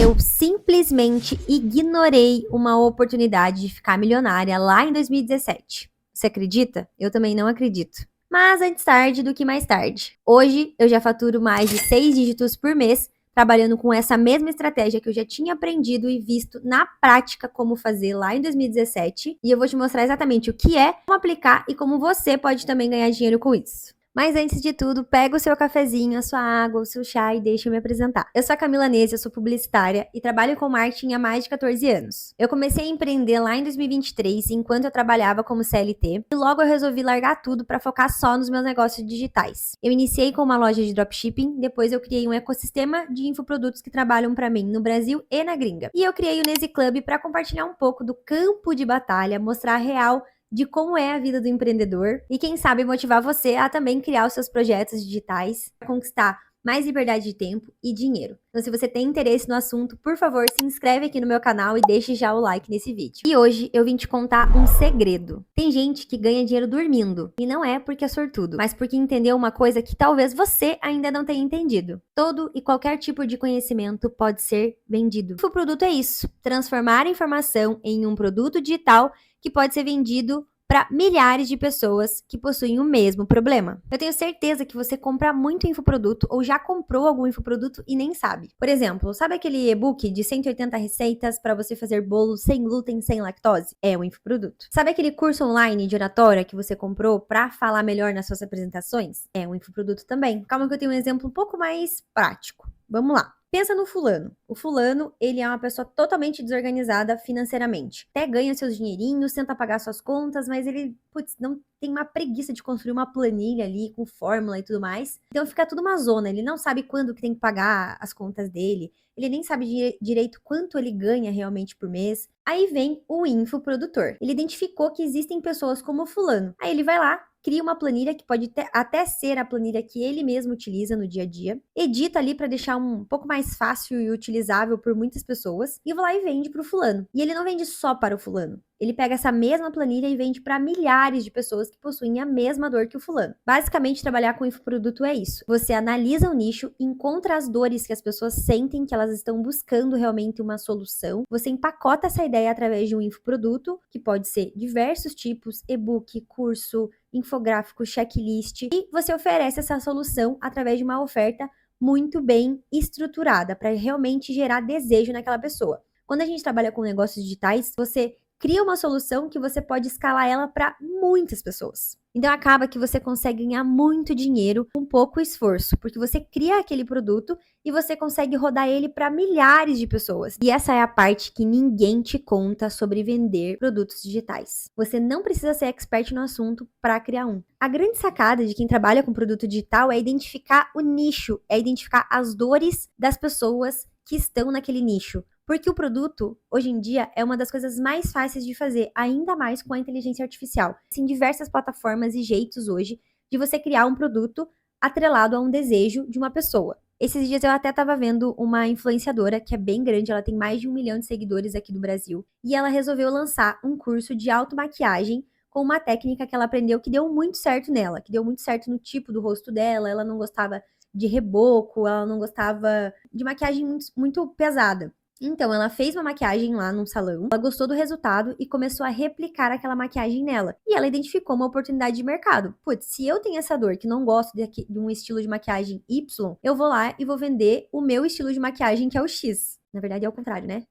Eu simplesmente ignorei uma oportunidade de ficar milionária lá em 2017. Você acredita? Eu também não acredito. Mas antes tarde do que mais tarde. Hoje eu já faturo mais de 6 dígitos por mês, trabalhando com essa mesma estratégia que eu já tinha aprendido e visto na prática como fazer lá em 2017. E eu vou te mostrar exatamente o que é, como aplicar e como você pode também ganhar dinheiro com isso. Mas antes de tudo, pega o seu cafezinho, a sua água, o seu chá e deixa eu me apresentar. Eu sou a Camila Nese, eu sou publicitária e trabalho com marketing há mais de 14 anos. Eu comecei a empreender lá em 2023, enquanto eu trabalhava como CLT, e logo eu resolvi largar tudo para focar só nos meus negócios digitais. Eu iniciei com uma loja de dropshipping, depois eu criei um ecossistema de infoprodutos que trabalham para mim no Brasil e na gringa. E eu criei o Nese Club para compartilhar um pouco do campo de batalha, mostrar a real de como é a vida do empreendedor e quem sabe motivar você a também criar os seus projetos digitais, conquistar mais liberdade de tempo e dinheiro. Então, se você tem interesse no assunto, por favor, se inscreve aqui no meu canal e deixe já o like nesse vídeo. E hoje eu vim te contar um segredo. Tem gente que ganha dinheiro dormindo, e não é porque é sortudo, mas porque entendeu uma coisa que talvez você ainda não tenha entendido. Todo e qualquer tipo de conhecimento pode ser vendido. O produto é isso, transformar a informação em um produto digital que pode ser vendido para milhares de pessoas que possuem o mesmo problema. Eu tenho certeza que você compra muito infoproduto ou já comprou algum infoproduto e nem sabe. Por exemplo, sabe aquele e-book de 180 receitas para você fazer bolo sem glúten, sem lactose? É um infoproduto. Sabe aquele curso online de oratória que você comprou para falar melhor nas suas apresentações? É um infoproduto também. Calma que eu tenho um exemplo um pouco mais prático. Vamos lá. Pensa no fulano. O fulano, ele é uma pessoa totalmente desorganizada financeiramente. Até ganha seus dinheirinhos, tenta pagar suas contas, mas ele, não tem uma preguiça de construir uma planilha ali com fórmula e tudo mais. Então fica tudo uma zona. Ele não sabe quando que tem que pagar as contas dele. Ele nem sabe direito quanto ele ganha realmente por mês. Aí vem o infoprodutor. Ele identificou que existem pessoas como o fulano. Aí ele vai lá, cria uma planilha que pode até ser a planilha que ele mesmo utiliza no dia a dia, edita ali para deixar um pouco mais fácil e utilizável por muitas pessoas, e vai lá e vende para o fulano. E ele não vende só para o fulano. Ele pega essa mesma planilha e vende para milhares de pessoas que possuem a mesma dor que o fulano. Basicamente, trabalhar com infoproduto é isso. Você analisa o nicho, encontra as dores que as pessoas sentem que elas estão buscando realmente uma solução. Você empacota essa ideia através de um infoproduto, que pode ser diversos tipos, e-book, curso, infográfico, checklist, e você oferece essa solução através de uma oferta muito bem estruturada para realmente gerar desejo naquela pessoa. Quando a gente trabalha com negócios digitais, você cria uma solução que você pode escalar ela para muitas pessoas. Então acaba que você consegue ganhar muito dinheiro com pouco esforço, porque você cria aquele produto e você consegue rodar ele para milhares de pessoas. E essa é a parte que ninguém te conta sobre vender produtos digitais. Você não precisa ser expert no assunto para criar um. A grande sacada de quem trabalha com produto digital é identificar o nicho, é identificar as dores das pessoas que estão naquele nicho. Porque o produto, hoje em dia, é uma das coisas mais fáceis de fazer, ainda mais com a inteligência artificial. Tem diversas plataformas e jeitos hoje de você criar um produto atrelado a um desejo de uma pessoa. Esses dias eu até estava vendo uma influenciadora que é bem grande, ela tem mais de 1 milhão de seguidores aqui do Brasil, e ela resolveu lançar um curso de automaquiagem com uma técnica que ela aprendeu que deu muito certo nela, que deu muito certo no tipo do rosto dela, ela não gostava de reboco, ela não gostava de maquiagem muito pesada. Então, ela fez uma maquiagem lá num salão, ela gostou do resultado e começou a replicar aquela maquiagem nela. E ela identificou uma oportunidade de mercado. Putz, se eu tenho essa dor que não gosto de um estilo de maquiagem Y, eu vou lá e vou vender o meu estilo de maquiagem, que é o X. Na verdade, é o contrário, né?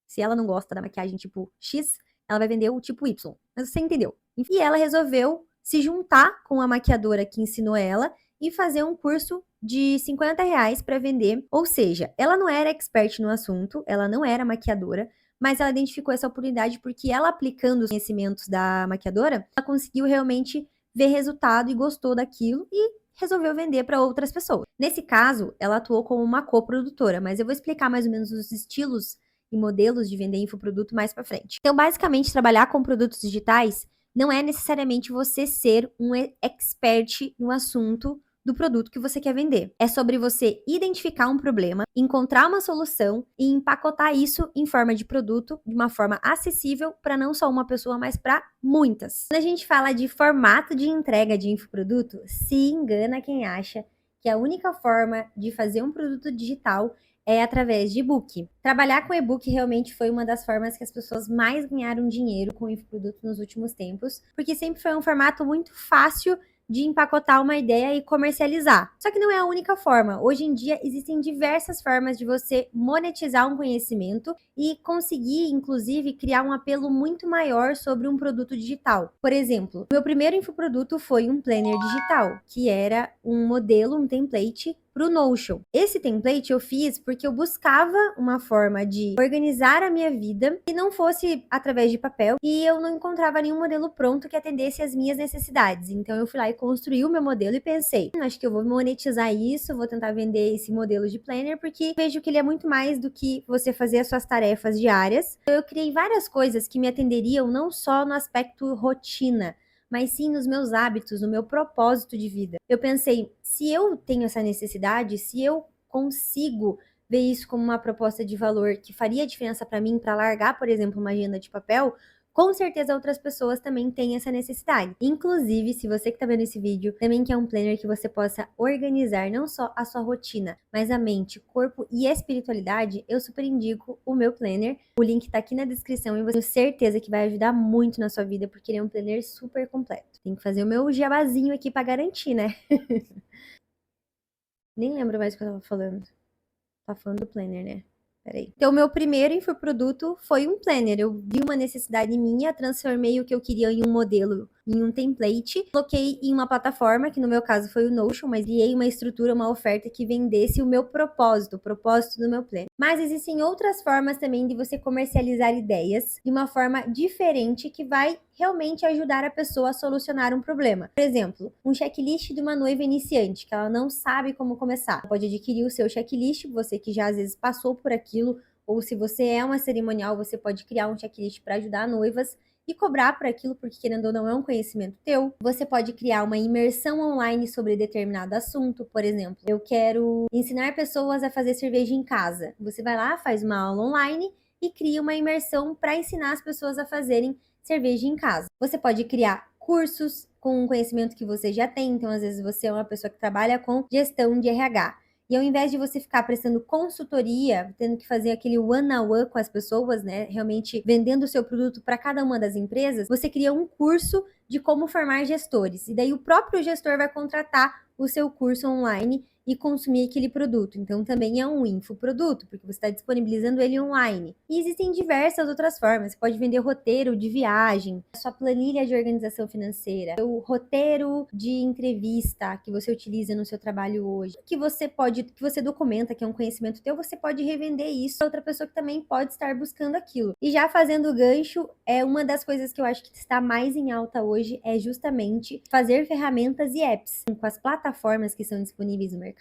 Se ela não gosta da maquiagem tipo X, ela vai vender o tipo Y. Mas você entendeu. E ela resolveu se juntar com a maquiadora que ensinou ela e fazer um curso de R$ 50 para vender. Ou seja, ela não era expert no assunto, ela não era maquiadora, mas ela identificou essa oportunidade porque ela, aplicando os conhecimentos da maquiadora, ela conseguiu realmente ver resultado e gostou daquilo e resolveu vender para outras pessoas. Nesse caso, ela atuou como uma coprodutora, mas eu vou explicar mais ou menos os estilos e modelos de vender infoproduto mais para frente. Então, basicamente, trabalhar com produtos digitais não é necessariamente você ser um expert no assunto do produto que você quer vender. É sobre você identificar um problema, encontrar uma solução e empacotar isso em forma de produto de uma forma acessível para não só uma pessoa, mas para muitas. Quando a gente fala de formato de entrega de infoproduto, se engana quem acha que a única forma de fazer um produto digital é através de e-book. Trabalhar com e-book realmente foi uma das formas que as pessoas mais ganharam dinheiro com o infoproduto nos últimos tempos, porque sempre foi um formato muito fácil de empacotar uma ideia e comercializar. Só que não é a única forma. Hoje em dia existem diversas formas de você monetizar um conhecimento e conseguir, inclusive, criar um apelo muito maior sobre um produto digital. Por exemplo, meu primeiro infoproduto foi um planner digital, que era um modelo, um template para o Notion. Esse template eu fiz porque eu buscava uma forma de organizar a minha vida que não fosse através de papel e eu não encontrava nenhum modelo pronto que atendesse às minhas necessidades. Então eu fui lá e construí o meu modelo e pensei, acho que eu vou monetizar isso, vou tentar vender esse modelo de planner porque vejo que ele é muito mais do que você fazer as suas tarefas diárias. Então, eu criei várias coisas que me atenderiam não só no aspecto rotina, mas sim nos meus hábitos, no meu propósito de vida. Eu pensei, se eu tenho essa necessidade, se eu consigo ver isso como uma proposta de valor que faria diferença para mim, para largar, por exemplo, uma agenda de papel, com certeza outras pessoas também têm essa necessidade. Inclusive, se você que está vendo esse vídeo também quer um planner que você possa organizar não só a sua rotina, mas a mente, corpo e espiritualidade, eu super indico o meu planner. O link tá aqui na descrição e eu tenho certeza que vai ajudar muito na sua vida, porque ele é um planner super completo. Tem que fazer o meu jabazinho aqui para garantir, né? Nem lembro mais o que eu tava falando. Tá falando do planner, né? Peraí. Então, o meu primeiro infoproduto foi um planner. Eu vi uma necessidade minha, transformei o que eu queria em um modelo, em um template, coloquei em uma plataforma, que no meu caso foi o Notion, mas criei uma estrutura, uma oferta que vendesse o meu propósito, o propósito do meu planner. Mas existem outras formas também de você comercializar ideias de uma forma diferente que vai realmente ajudar a pessoa a solucionar um problema. Por exemplo, um checklist de uma noiva iniciante, que ela não sabe como começar. Ela pode adquirir o seu checklist, você que já às vezes passou por aquilo, ou se você é uma cerimonial, você pode criar um checklist para ajudar noivas e cobrar por aquilo, porque querendo ou não é um conhecimento teu. Você pode criar uma imersão online sobre determinado assunto, por exemplo, eu quero ensinar pessoas a fazer cerveja em casa. Você vai lá, faz uma aula online e cria uma imersão para ensinar as pessoas a fazerem cerveja em casa. Você pode criar cursos com um conhecimento que você já tem, então às vezes você é uma pessoa que trabalha com gestão de RH. E ao invés de você ficar prestando consultoria, tendo que fazer aquele one-on-one com as pessoas, né, realmente vendendo o seu produto para cada uma das empresas, você cria um curso de como formar gestores. E daí o próprio gestor vai contratar o seu curso online e consumir aquele produto. Então também é um infoproduto, porque você está disponibilizando ele online. E existem diversas outras formas. Você pode vender roteiro de viagem, a sua planilha de organização financeira, o roteiro de entrevista que você utiliza no seu trabalho hoje, que você documenta, que é um conhecimento teu, você pode revender isso a outra pessoa que também pode estar buscando aquilo. E já fazendo o gancho, é uma das coisas que eu acho que está mais em alta hoje é justamente fazer ferramentas e apps. Com as plataformas que são disponíveis no mercado,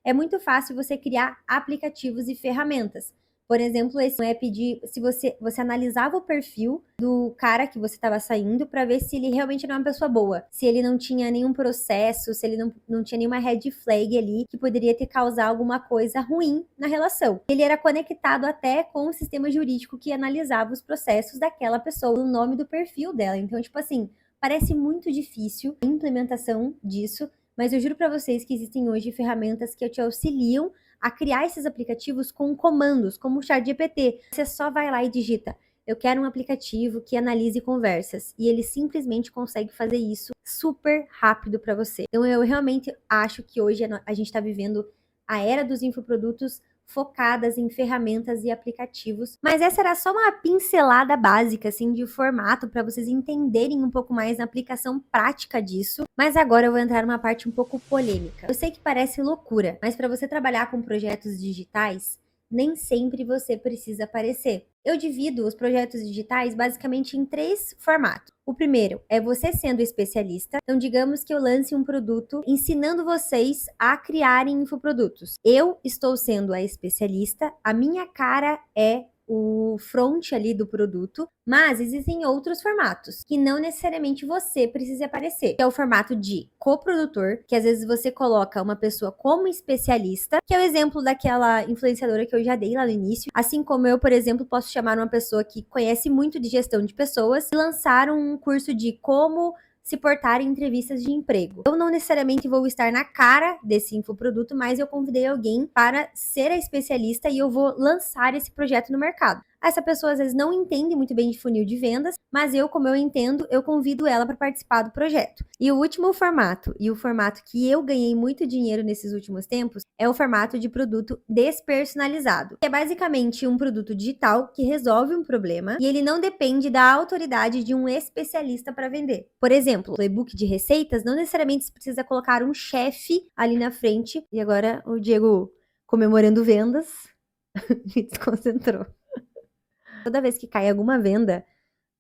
é muito fácil você criar aplicativos e ferramentas. Por exemplo, esse app de se você analisava o perfil do cara que você estava saindo para ver se ele realmente era uma pessoa boa, se ele não tinha nenhum processo, se ele não tinha nenhuma red flag ali que poderia ter causado alguma coisa ruim na relação. Ele era conectado até com o sistema jurídico que analisava os processos daquela pessoa, o nome do perfil dela. Então, tipo assim, parece muito difícil a implementação disso, mas eu juro para vocês que existem hoje ferramentas que te auxiliam a criar esses aplicativos com comandos, como o ChatGPT. Você só vai lá e digita: eu quero um aplicativo que analise conversas. E ele simplesmente consegue fazer isso super rápido para você. Então eu realmente acho que hoje a gente está vivendo a era dos infoprodutos focadas em ferramentas e aplicativos. Mas essa era só uma pincelada básica, assim, de formato para vocês entenderem um pouco mais na aplicação prática disso. Mas agora eu vou entrar numa parte um pouco polêmica. Eu sei que parece loucura, mas para você trabalhar com projetos digitais, nem sempre você precisa aparecer. Eu divido os projetos digitais basicamente em 3 formatos. O primeiro é você sendo especialista. Então, digamos que eu lance um produto ensinando vocês a criarem infoprodutos. Eu estou sendo a especialista, a minha cara é o front ali do produto, mas existem outros formatos que não necessariamente você precisa aparecer, que é o formato de coprodutor, que às vezes você coloca uma pessoa como especialista, que é o exemplo daquela influenciadora que eu já dei lá no início, assim como eu, por exemplo, posso chamar uma pessoa que conhece muito de gestão de pessoas e lançar um curso de como se portar em entrevistas de emprego. Eu não necessariamente vou estar na cara desse infoproduto, mas eu convidei alguém para ser a especialista e eu vou lançar esse projeto no mercado. Essa pessoa às vezes não entende muito bem de funil de vendas, mas eu, como eu entendo, eu convido ela para participar do projeto. E o último formato, e o formato que eu ganhei muito dinheiro nesses últimos tempos, é o formato de produto despersonalizado. Que é basicamente um produto digital que resolve um problema e ele não depende da autoridade de um especialista para vender. Por exemplo, o e-book de receitas não necessariamente você precisa colocar um chefe ali na frente. E agora o Diego comemorando vendas, me desconcentrou. Toda vez que cai alguma venda,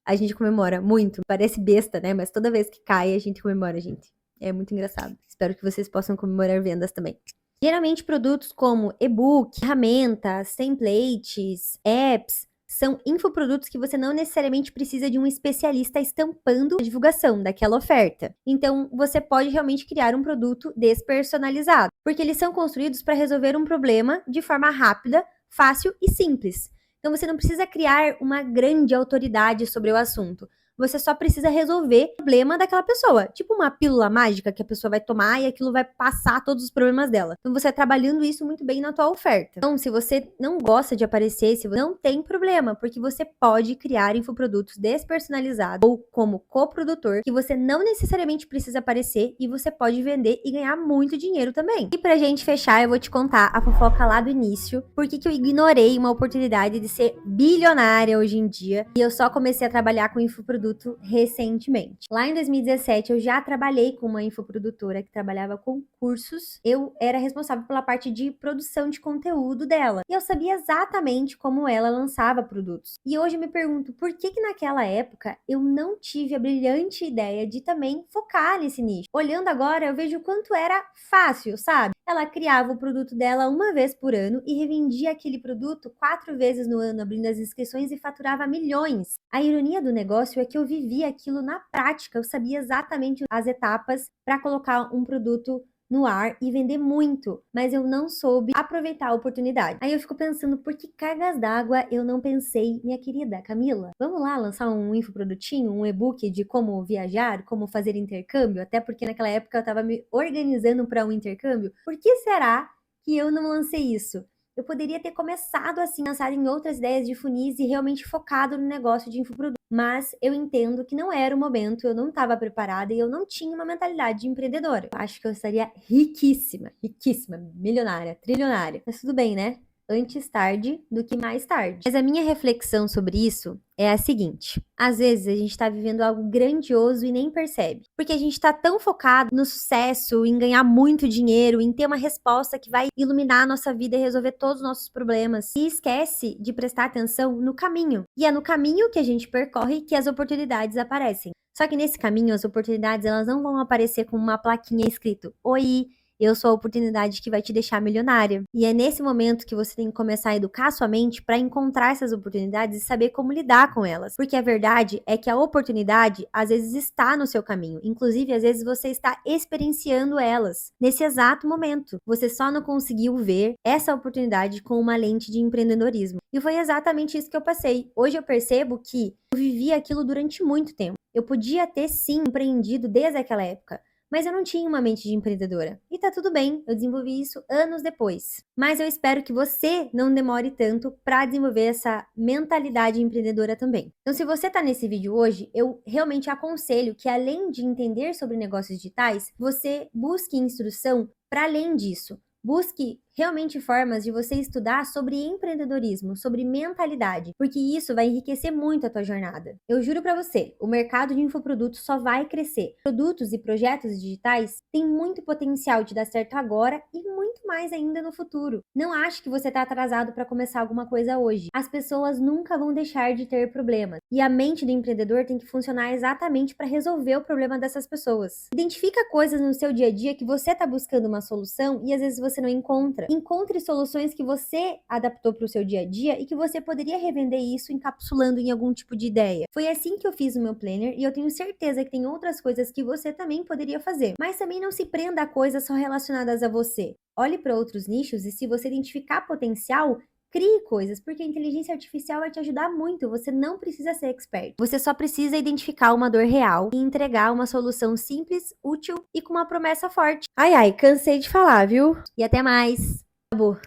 a gente comemora muito. Parece besta, né? Mas toda vez que cai, a gente comemora, gente. É muito engraçado. Espero que vocês possam comemorar vendas também. Geralmente, produtos como e-book, ferramentas, templates, apps, são infoprodutos que você não necessariamente precisa de um especialista estampando a divulgação daquela oferta. Então, você pode realmente criar um produto despersonalizado, porque eles são construídos para resolver um problema de forma rápida, fácil e simples. Então, você não precisa criar uma grande autoridade sobre o assunto. Você só precisa resolver o problema daquela pessoa. Tipo uma pílula mágica que a pessoa vai tomar e aquilo vai passar todos os problemas dela. Então, você está trabalhando isso muito bem na tua oferta. Então, se você não gosta de aparecer, se você não tem problema, porque você pode criar infoprodutos despersonalizados ou como coprodutor, que você não necessariamente precisa aparecer e você pode vender e ganhar muito dinheiro também. E pra gente fechar, eu vou te contar a fofoca lá do início, porque que eu ignorei uma oportunidade de ser bilionária hoje em dia e eu só comecei a trabalhar com infoproduto recentemente. Lá em 2017, eu já trabalhei com uma infoprodutora que trabalhava com cursos. Eu era responsável pela parte de produção de conteúdo dela. E eu sabia exatamente como ela lançava produtos. E hoje eu me pergunto, por que que naquela época eu não tive a brilhante ideia de também focar nesse nicho? Olhando agora, eu vejo o quanto era fácil, sabe? Ela criava o produto dela uma vez por ano e revendia aquele produto 4 vezes no ano, abrindo as inscrições e faturava milhões. A ironia do negócio é que eu vivia aquilo na prática, eu sabia exatamente as etapas para colocar um produto no ar e vender muito, mas eu não soube aproveitar a oportunidade. Aí eu fico pensando, por que cargas d'água eu não pensei, minha querida Camila? Vamos lá lançar um infoprodutinho, um e-book de como viajar, como fazer intercâmbio? Até porque naquela época eu estava me organizando para um intercâmbio. Por que será que eu não lancei isso? Eu poderia ter começado assim, lançado em outras ideias de funis e realmente focado no negócio de infoproduto. Mas eu entendo que não era o momento, eu não estava preparada e eu não tinha uma mentalidade de empreendedora. Eu acho que eu estaria riquíssima, riquíssima, milionária, trilionária. Mas tudo bem, né? Antes tarde do que mais tarde. Mas a minha reflexão sobre isso é a seguinte: às vezes a gente está vivendo algo grandioso e nem percebe, porque a gente está tão focado no sucesso, em ganhar muito dinheiro, em ter uma resposta que vai iluminar a nossa vida e resolver todos os nossos problemas, e esquece de prestar atenção no caminho. E é no caminho que a gente percorre que as oportunidades aparecem. Só que nesse caminho, as oportunidades elas não vão aparecer com uma plaquinha escrito: Oi, eu sou a oportunidade que vai te deixar milionária. E é nesse momento que você tem que começar a educar sua mente para encontrar essas oportunidades e saber como lidar com elas. Porque a verdade é que a oportunidade às vezes está no seu caminho. Inclusive, às vezes você está experienciando elas nesse exato momento. Você só não conseguiu ver essa oportunidade com uma lente de empreendedorismo. E foi exatamente isso que eu passei. Hoje eu percebo que eu vivi aquilo durante muito tempo. Eu podia ter sim empreendido desde aquela época, mas eu não tinha uma mente de empreendedora. E tá tudo bem, eu desenvolvi isso anos depois. Mas eu espero que você não demore tanto para desenvolver essa mentalidade empreendedora também. Então, se você tá nesse vídeo hoje, eu realmente aconselho que além de entender sobre negócios digitais, você busque instrução para além disso. Busque realmente formas de você estudar sobre empreendedorismo, sobre mentalidade, porque isso vai enriquecer muito a tua jornada. Eu juro pra você, o mercado de infoprodutos só vai crescer. Produtos e projetos digitais têm muito potencial de dar certo agora e muito mais ainda no futuro. Não ache que você tá atrasado para começar alguma coisa hoje. As pessoas nunca vão deixar de ter problemas, e a mente do empreendedor tem que funcionar exatamente para resolver o problema dessas pessoas. Identifica coisas no seu dia a dia que você tá buscando uma solução e às vezes você não encontra. Encontre soluções que você adaptou para o seu dia a dia e que você poderia revender isso encapsulando em algum tipo de ideia. Foi assim que eu fiz o meu planner e eu tenho certeza que tem outras coisas que você também poderia fazer. Mas também não se prenda a coisas só relacionadas a você. Olhe para outros nichos e se você identificar potencial, Crie coisas, porque a inteligência artificial vai te ajudar muito. Você não precisa ser expert. Você só precisa identificar uma dor real e entregar uma solução simples, útil e com uma promessa forte. Ai, ai, cansei de falar, viu? E até mais. Acabou.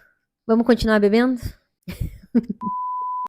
Vamos continuar bebendo?